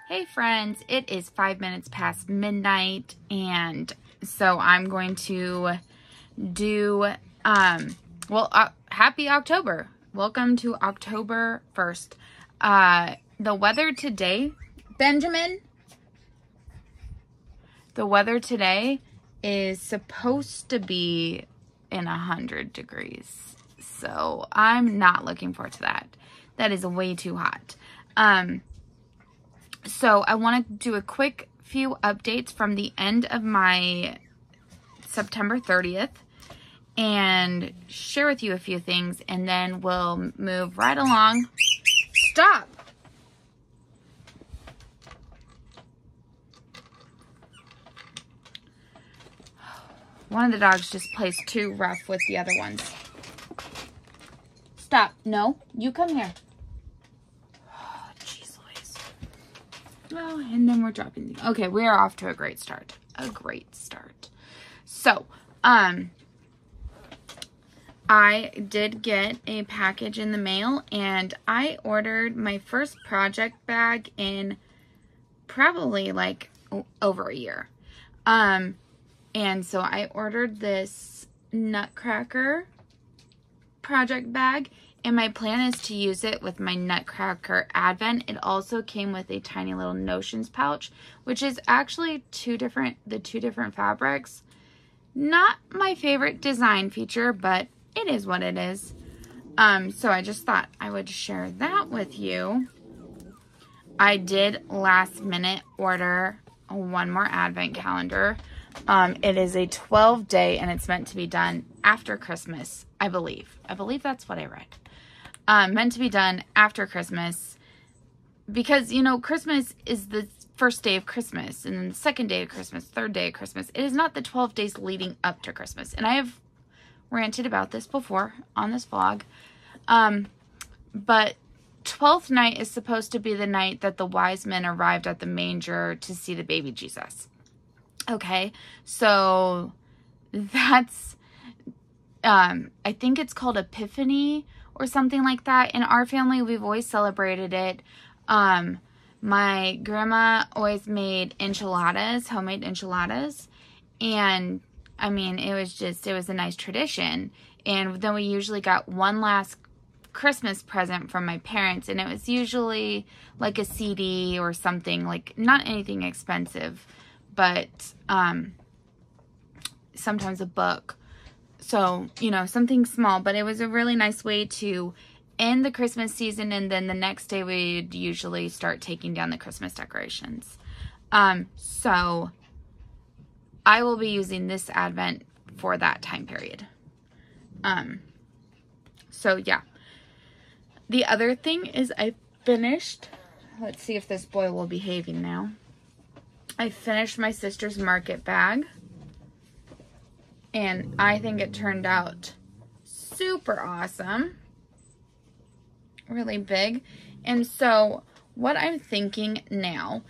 Hey friends, it is 5 minutes past midnight, and so I'm going to do, happy October. Welcome to October 1st. The weather today, Benjamin, the weather today is supposed to be in 100 degrees. So I'm not looking forward to that. That is way too hot. So I want to do a quick few updates from the end of my September 30th and share with you a few things, and then we'll move right along. Stop! One of the dogs just plays too rough with the other ones. Stop. No, you come here. Oh, and then we're dropping things. Okay, we are off to a great start. A great start. So, I did get a package in the mail, and I ordered my first project bag in probably like over a year. And so I ordered this Nutcracker project bag, and my plan is to use it with my Nutcracker Advent. It also came with a tiny little Notions pouch, which is actually the two different fabrics. Not my favorite design feature, but it is what it is. So I just thought I would share that with you. I did last minute order one more Advent calendar. It is a 12-day, and it's meant to be done after Christmas, I believe. I believe that's what I read. Meant to be done after Christmas, because, you know, Christmas is the first day of Christmas, and then the second day of Christmas, third day of Christmas. It is not the 12 days leading up to Christmas. And I have ranted about this before on this vlog. But 12th night is supposed to be the night that the wise men arrived at the manger to see the baby Jesus. Okay, so that's, I think it's called Epiphany or something like that. In our family, we've always celebrated it. My grandma always made enchiladas, homemade enchiladas. And I mean, it was a nice tradition. And then we usually got one last Christmas present from my parents. And it was usually like a CD or something, like not anything expensive, but sometimes a book. So, you know, something small, but it was a really nice way to end the Christmas season, and then the next day we'd usually start taking down the Christmas decorations. So I will be using this Advent for that time period. So yeah. The other thing is I finished, let's see if this boy will be behaving now. I finished my sister's market bag, and I think it turned out super awesome. Really big. And so what I'm thinking now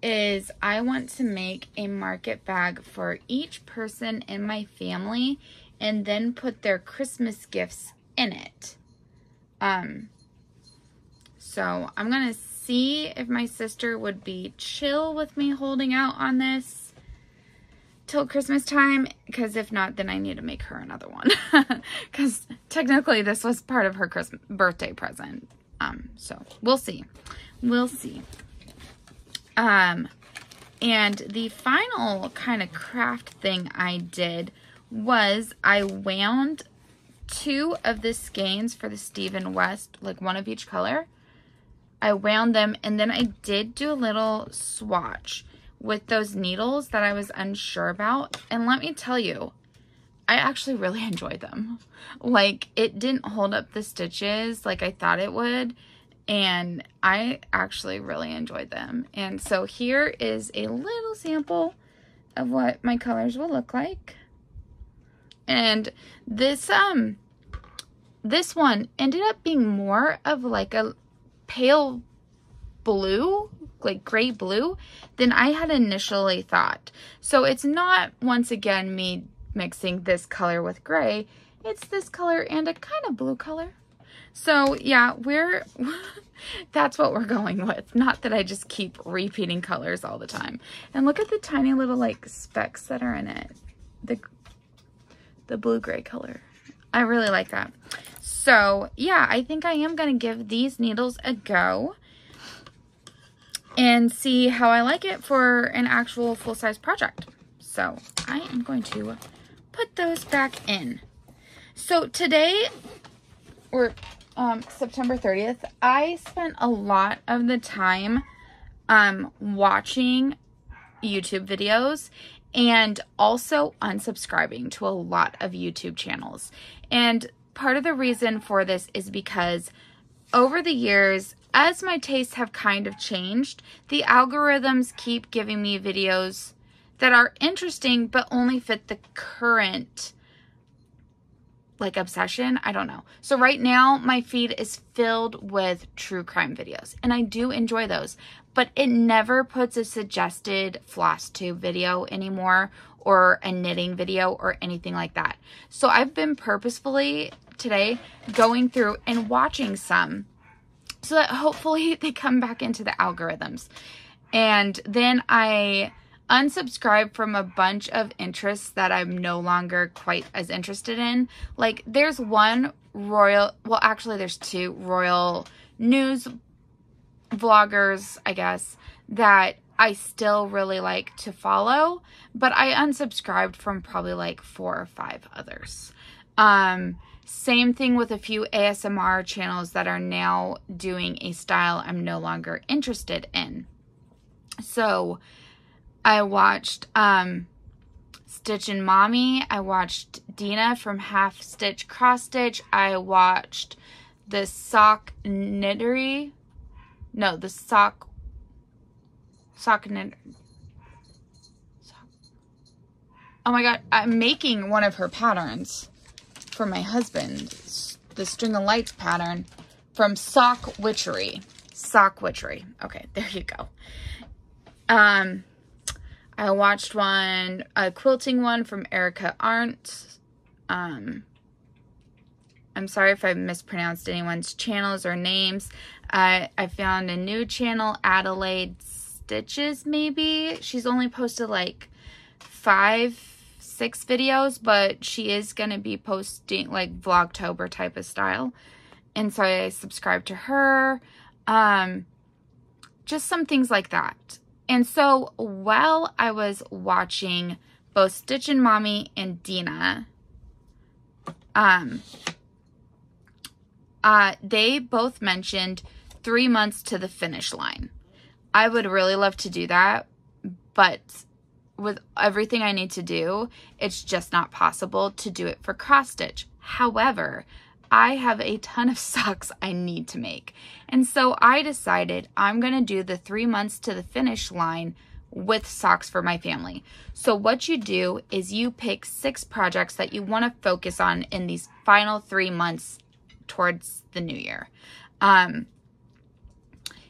is I want to make a market bag for each person in my family, and then put their Christmas gifts in it. So I'm going to see if my sister would be chill with me holding out on this till Christmas time, because if not, then I need to make her another one, because technically this was part of her Christmas birthday present. So we'll see. And the final kind of craft thing I did was I wound 2 of the skeins for the Stephen West, like one of each color. I wound them, and then I did do a little swatch with those needles that I was unsure about. And let me tell you, I actually really enjoyed them. Like, it didn't hold up the stitches like I thought it would, and I actually really enjoyed them. And so here is a little sample of what my colors will look like. And this one ended up being more of like a pale blue, like gray blue, than I had initially thought. So it's not, once again, me mixing this color with gray. It's this color and a kind of blue color. So yeah, that's what we're going with. Not that I just keep repeating colors all the time. And look at the tiny little like specks that are in it. The blue-gray color. I really like that. So yeah, I think I am going to give these needles a go and see how I like it for an actual full-size project. So I am going to put those back in. So today, or September 30th, I spent a lot of the time watching YouTube videos and also unsubscribing to a lot of YouTube channels. And part of the reason for this is because over the years, as my tastes have kind of changed, the algorithms keep giving me videos that are interesting but only fit the current like obsession. I don't know. So right now my feed is filled with true crime videos and I do enjoy those, but it never puts a suggested floss tube video anymore or a knitting video or anything like that. So I've been purposefully today going through and watching some so that hopefully they come back into the algorithms. And then I unsubscribe from a bunch of interests that I'm no longer quite as interested in. Like there's one well actually there's two royal news vloggers, I guess, that I still really like to follow, but I unsubscribed from probably like 4 or 5 others. Same thing with a few ASMR channels that are now doing a style I'm no longer interested in. So I watched Stitch and Mommy. I watched Dina from Half Stitch Cross Stitch. I watched the sock knittery. No, the sock knit. Oh my god, I'm making one of her patterns for my husband. The String of Lights pattern from Sock Witchery. Sock Witchery. Okay, there you go. I watched a quilting one from Erica Arndt. I'm sorry if I mispronounced anyone's channels or names. I found a new channel, Adelaide Stitches, maybe. She's only posted like 5-6 videos, but she is going to be posting like Vlogtober type of style. And so I subscribed to her. Just some things like that. And so while I was watching both Stitch and Mommy and Dina, they both mentioned 3 months to the finish line. I would really love to do that, but with everything I need to do, it's just not possible to do it for cross stitch. However, I have a ton of socks I need to make. And so I decided I'm going to do the 3 months to the finish line with socks for my family. So what you do is you pick 6 projects that you want to focus on in these final 3 months towards the new year.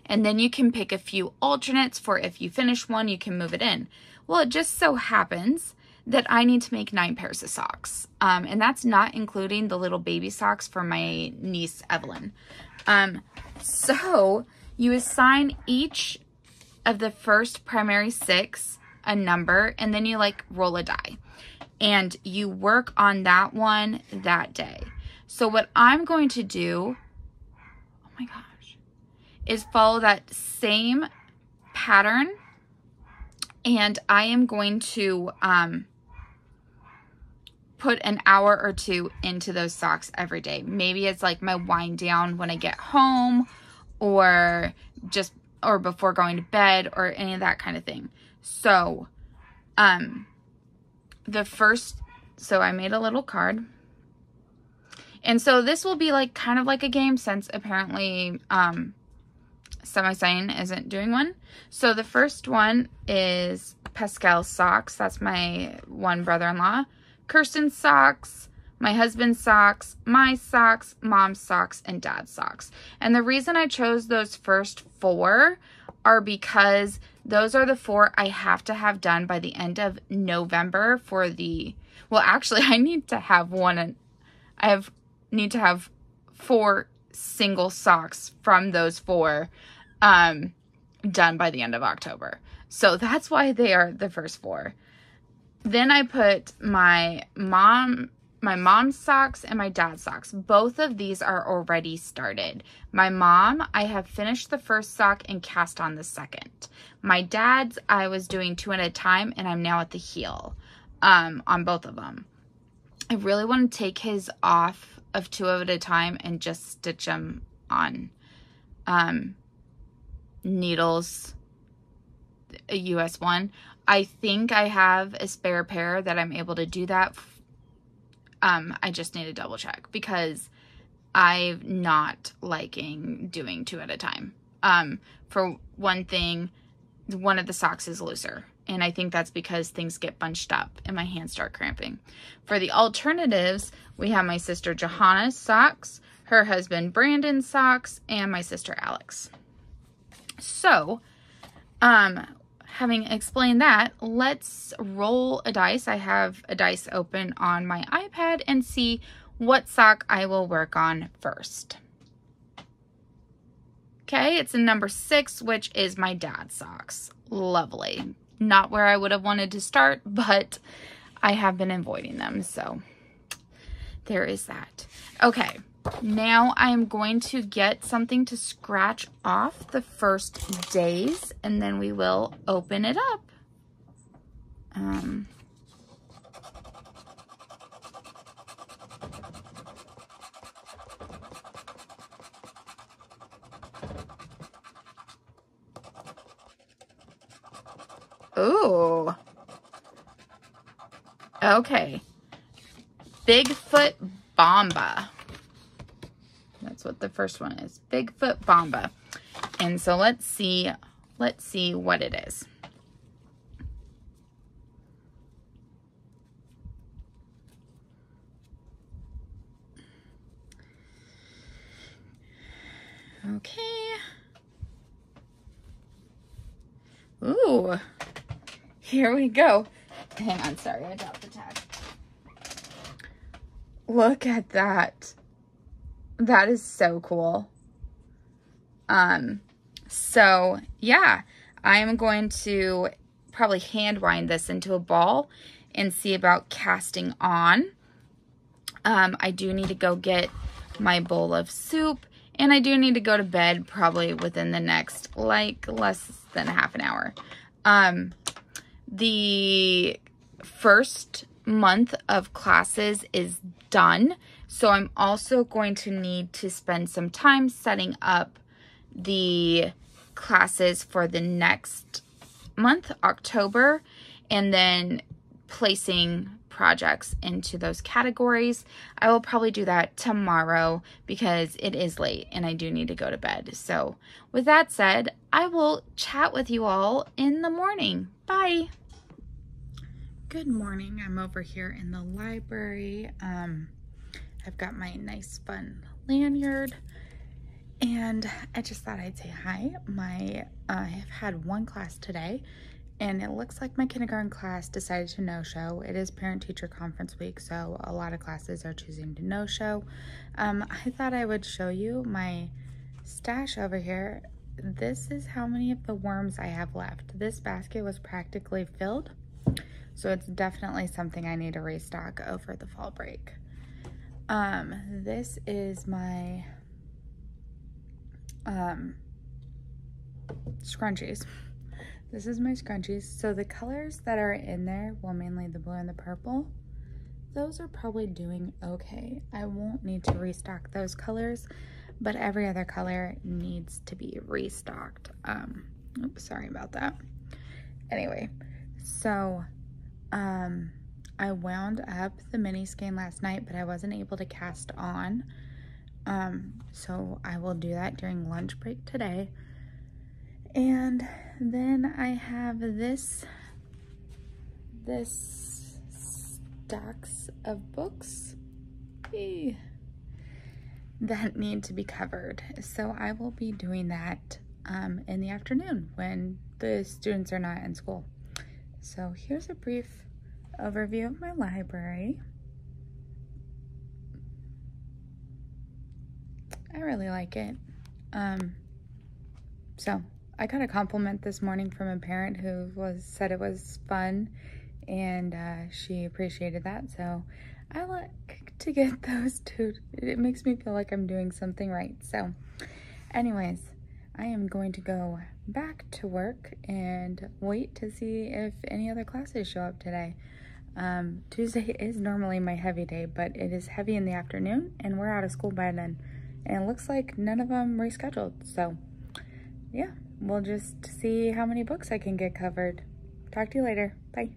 And then you can pick a few alternates for if you finish one, you can move it in. Well, it just so happens that I need to make 9 pairs of socks. And that's not including the little baby socks for my niece, Evelyn. So you assign each of the first primary 6 a number, and then you like roll a die. And you work on that one that day. So what I'm going to do, oh my gosh, is follow that same pattern. And I am going to put an hour or 2 into those socks every day. Maybe it's like my wind down when I get home, or before going to bed, or any of that kind of thing. So so I made a little card. And so this will be like kind of like a game, since apparently Semi-Sign isn't doing one. So the first one is Pascal's socks. That's my one brother-in-law. Kirsten's socks, my husband's socks, my socks, mom's socks, and dad's socks. And the reason I chose those first 4 are because those are the 4 I have to have done by the end of November for the Well, actually, I need to have need to have 4 single socks from those 4 done by the end of October. So that's why they are the first 4. Then I put my mom's socks and my dad's socks. Both of these are already started. My mom, I have finished the first sock and cast on the second. My dad's, I was doing 2 at a time, and I'm now at the heel on both of them. I really want to take his off of 2 at a time and just stitch them on needles, a US one. I think I have a spare pair that I'm able to do that. I just need to double check because I'm not liking doing 2 at a time. For one thing, one of the socks is looser, and I think that's because things get bunched up and my hands start cramping. For the alternatives, we have my sister Johanna's socks, her husband Brandon's socks, and my sister Alex. So, having explained that, let's roll a dice. I have a dice open on my iPad and see what sock I will work on first. Okay, it's a number 6, which is my dad's socks. Lovely. Not where I would have wanted to start, but I have been avoiding them, so there is that. Okay, now I'm going to get something to scratch off the first days, and then we will open it up. Ooh. Okay. Bigfoot Bomba. That's what the first one is. Bigfoot Bomba. And so let's see what it is. Okay. Ooh. Here we go. Hang on, sorry, I dropped the tag. Look at that. That is so cool. So yeah, I'm going to probably hand wind this into a ball and see about casting on. I do need to go get my bowl of soup, and I do need to go to bed probably within the next, like, less than a half an hour. The first month of classes is done, so I'm also going to need to spend some time setting up the classes for the next month, October, and then placing projects into those categories. I will probably do that tomorrow because it is late and I do need to go to bed. So with that said, I will chat with you all in the morning. Bye. Good morning. I'm over here in the library. I've got my nice fun lanyard, and I just thought I'd say hi. I've had one class today, and it looks like my kindergarten class decided to no-show. It is parent-teacher conference week, so a lot of classes are choosing to no-show. I thought I would show you my stash over here. This is how many of the worms I have left. This basket was practically filled, so it's definitely something I need to restock over the fall break. This is my scrunchies. This is my scrunchies. So the colors that are in there, well, mainly the blue and the purple, those are probably doing okay. I won't need to restock those colors, but every other color needs to be restocked. Oops, sorry about that. Anyway, so I wound up the mini skein last night, but I wasn't able to cast on. So I will do that during lunch break today. And then I have this stacks of books that need to be covered. So I will be doing that in the afternoon when the students are not in school. So here's a brief overview of my library. I really like it. So I got a compliment this morning from a parent who said it was fun, and she appreciated that. So I like to get those too. It makes me feel like I'm doing something right. So anyways, I am going to go back to work and wait to see if any other classes show up today. Tuesday is normally my heavy day, but it is heavy in the afternoon and we're out of school by then. And it looks like none of them rescheduled. So yeah, we'll just see how many books I can get covered. Talk to you later. Bye.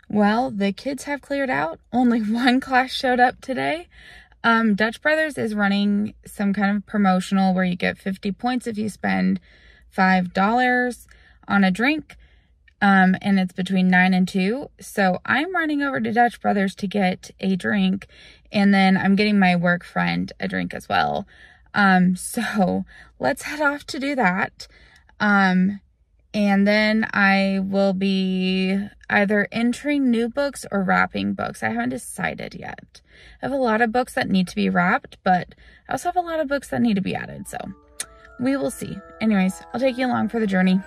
Well, the kids have cleared out. Only one class showed up today. Dutch Brothers is running some kind of promotional where you get 50 points if you spend $5 on a drink. And it's between 9 and 2. So I'm running over to Dutch Brothers to get a drink. And then I'm getting my work friend a drink as well. So let's head off to do that. And then I will be either entering new books or wrapping books. I haven't decided yet. I have a lot of books that need to be wrapped, but I also have a lot of books that need to be added. So we will see. Anyways, I'll take you along for the journey.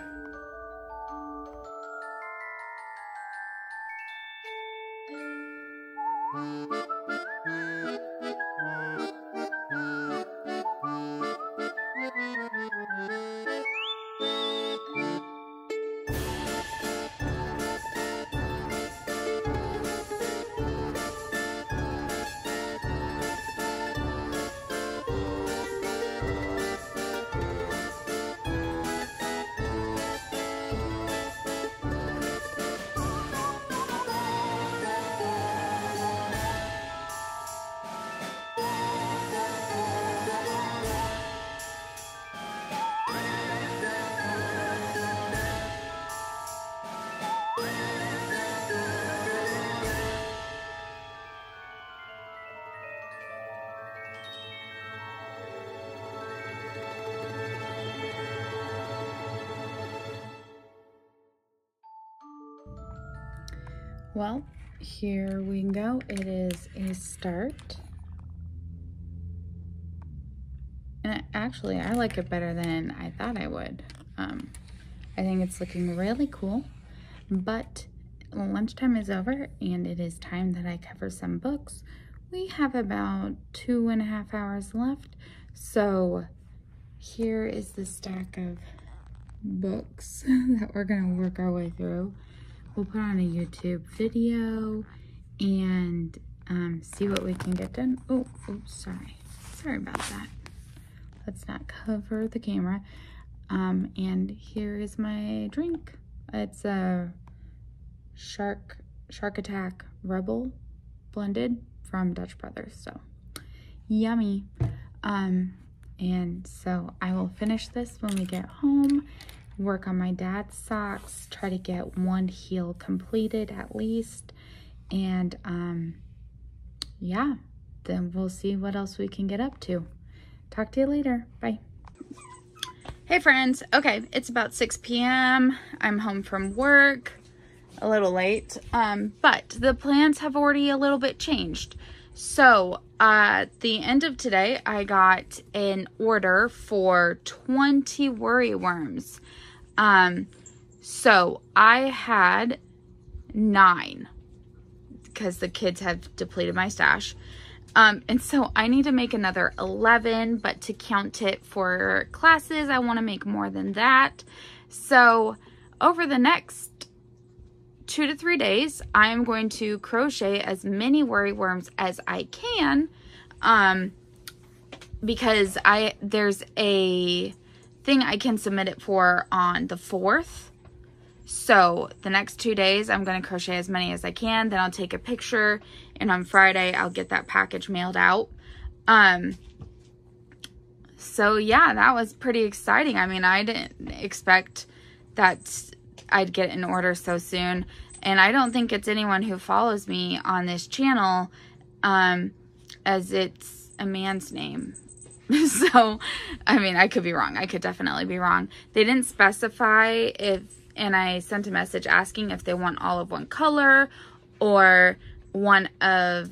Well, here we go. It is a start. And actually, I like it better than I thought I would. I think it's looking really cool. But lunchtime is over and it is time that I cover some books. We have about 2.5 hours left. So here is the stack of books that we're going to work our way through. We'll put on a YouTube video and see what we can get done. Oh, sorry. Sorry about that. Let's not cover the camera. And here is my drink. It's a Shark Attack Rebel blended from Dutch Brothers. So yummy. And so I will finish this when we get home. Work on my dad's socks, try to get one heel completed at least, and yeah, then we'll see what else we can get up to. Talk to you later. Bye. Hey friends. Okay, it's about 6 p.m. I'm home from work, a little late, but the plans have already a little bit changed. So at the end of today, I got an order for 20 worry worms. So I had 9 because the kids have depleted my stash. And so I need to make another 11, but to count it for classes, I want to make more than that. So over the next 2 to 3 days, I am going to crochet as many worry worms as I can. Because there's a thing I can submit it for on the 4th. So the next 2 days, I'm going to crochet as many as I can. Then I'll take a picture, and on Friday, I'll get that package mailed out. So yeah, that was pretty exciting. I mean, I didn't expect that I'd get an order so soon. And I don't think it's anyone who follows me on this channel, as it's a man's name. So, I mean, I could be wrong. I could definitely be wrong. They didn't specify if and I sent a message asking if they want all of one color or one of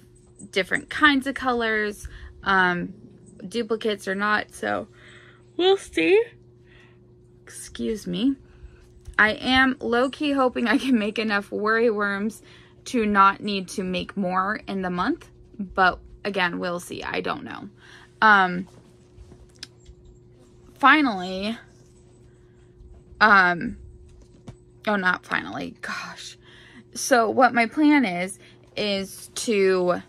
different kinds of colors, duplicates or not. So we'll see. Excuse me. I am low-key hoping I can make enough worry worms to not need to make more in the month. But again, we'll see. I don't know. Finally, oh, not finally, gosh. So what my plan is to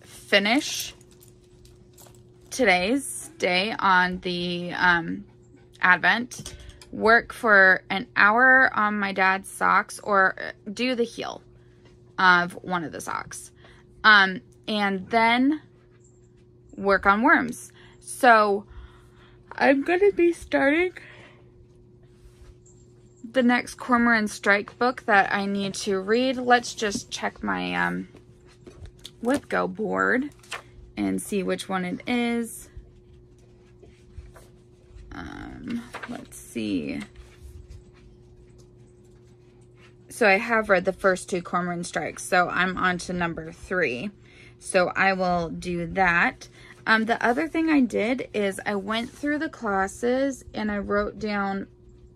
finish today's day on the Advent, work for an hour on my dad's socks, or do the heel of one of the socks, and then work on worms. So I'm gonna be starting the next Cormoran Strike book that I need to read. Let's just check my Whipgo board and see which one it is. Let's see. So I have read the first 2 Cormoran Strikes, so I'm on to number 3. So I will do that. The other thing I did is I went through the classes and I wrote down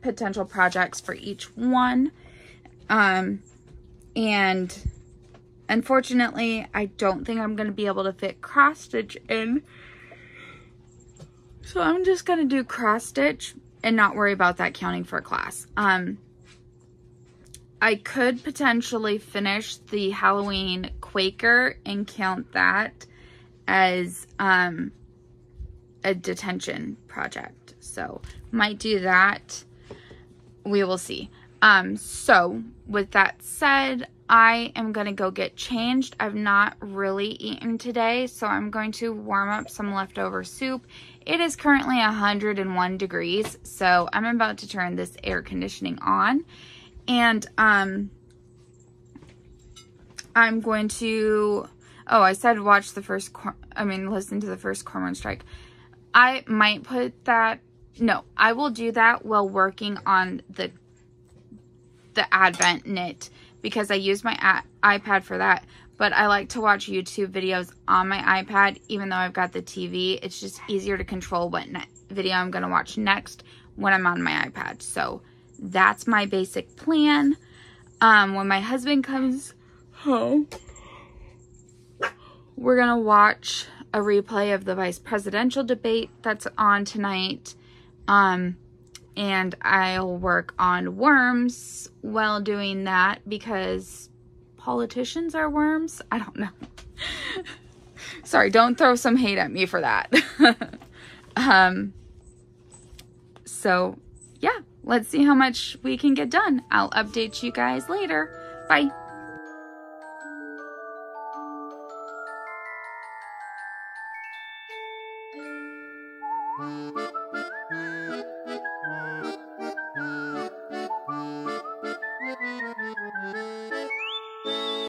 potential projects for each one. And unfortunately, I don't think I'm going to be able to fit cross stitch in. So I'm just going to do cross stitch and not worry about that counting for a class. I could potentially finish the Halloween Quaker and count that as a detention project. So might do that. We will see. So with that said, I am going to go get changed. I've not really eaten today, so I'm going to warm up some leftover soup. It is currently 101 degrees, so I'm about to turn this air conditioning on. And I'm going to, oh, I said watch the first, listen to the first Cormoran Strike. I might put that, no, I will do that while working on the Advent knit, because I use my iPad for that. But I like to watch YouTube videos on my iPad, even though I've got the TV. It's just easier to control what video I'm going to watch next when I'm on my iPad. So that's my basic plan. When my husband comes home, we're going to watch a replay of the vice presidential debate that's on tonight. And I'll work on worms while doing that, because politicians are worms. I don't know. Sorry, don't throw some hate at me for that. So yeah, let's see how much we can get done. I'll update you guys later. Bye.